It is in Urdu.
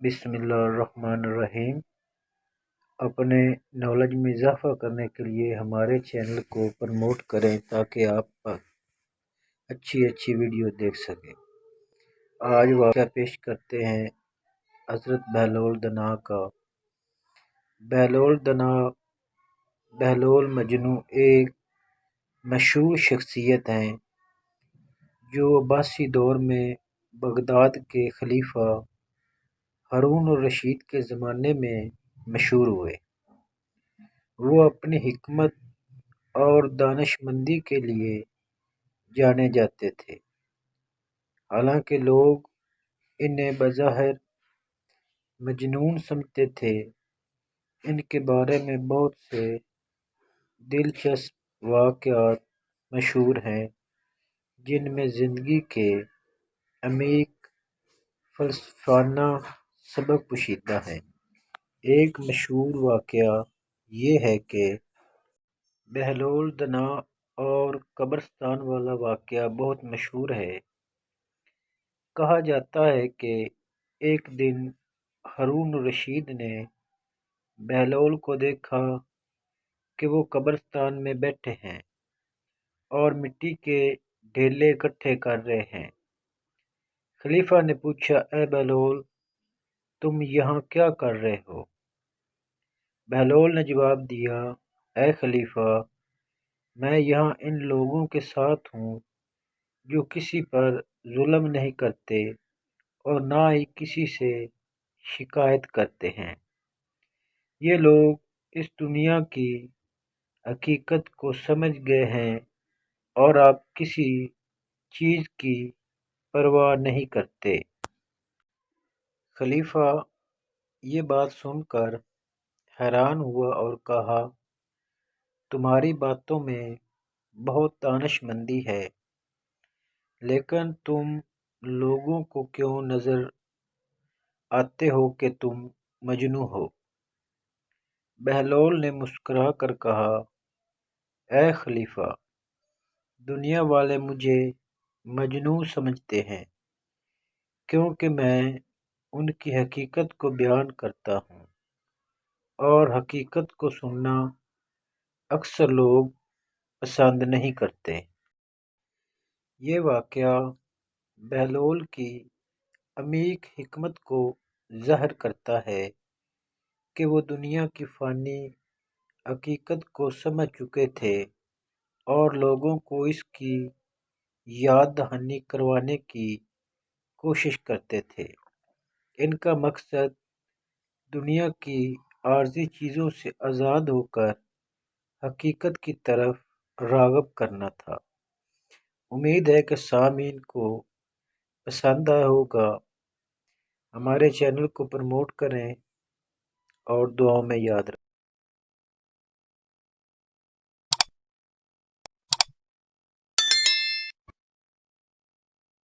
بسم اللہ الرحمن الرحیم۔ اپنے نالج میں اضافہ کرنے کے لیے ہمارے چینل کو پروموٹ کریں تاکہ آپ اچھی ویڈیو دیکھ سکیں۔ آج واقعہ پیش کرتے ہیں حضرت بہلول دنا کا۔ بہلول مجنوں ایک مشہور شخصیت ہیں جو عباسی دور میں بغداد کے خلیفہ ہارون الرشید کے زمانے میں مشہور ہوئے۔ وہ اپنی حکمت اور دانش مندی کے لیے جانے جاتے تھے، حالانکہ لوگ انہیں بظاہر مجنون سمجھتے تھے۔ ان کے بارے میں بہت سے دلچسپ واقعات مشہور ہیں جن میں زندگی کے عمیق فلسفیانہ سبق پوشیدہ ہیں۔ ایک مشہور واقعہ یہ ہے کہ بہلول دنا اور قبرستان والا واقعہ بہت مشہور ہے۔ کہا جاتا ہے کہ ایک دن ہارون الرشید نے بہلول کو دیکھا کہ وہ قبرستان میں بیٹھے ہیں اور مٹی کے ڈھیلے اکٹھے کر رہے ہیں۔ خلیفہ نے پوچھا، اے بہلول، تم یہاں کیا کر رہے ہو؟ بہلول نے جواب دیا، اے خلیفہ، میں یہاں ان لوگوں کے ساتھ ہوں جو کسی پر ظلم نہیں کرتے اور نہ ہی کسی سے شکایت کرتے ہیں۔ یہ لوگ اس دنیا کی حقیقت کو سمجھ گئے ہیں اور اب کسی چیز کی پرواہ نہیں کرتے۔ خلیفہ یہ بات سن کر حیران ہوا اور کہا، تمہاری باتوں میں بہت دانش مندی ہے، لیکن تم لوگوں کو کیوں نظر آتے ہو کہ تم مجنوں ہو؟ بہلول نے مسکرا کر کہا، اے خلیفہ، دنیا والے مجھے مجنوں سمجھتے ہیں کیونکہ میں ان کی حقیقت کو بیان کرتا ہوں، اور حقیقت کو سننا اکثر لوگ پسند نہیں کرتے۔ یہ واقعہ بہلول کی عمیق حکمت کو ظاہر کرتا ہے کہ وہ دنیا کی فانی حقیقت کو سمجھ چکے تھے اور لوگوں کو اس کی یاد دہانی کروانے کی کوشش کرتے تھے۔ ان کا مقصد دنیا کی عارضی چیزوں سے آزاد ہو کر حقیقت کی طرف راغب کرنا تھا۔ امید ہے کہ سامعین کو پسند آیا ہوگا۔ ہمارے چینل کو پروموٹ کریں اور دعاؤں میں یاد رکھیں۔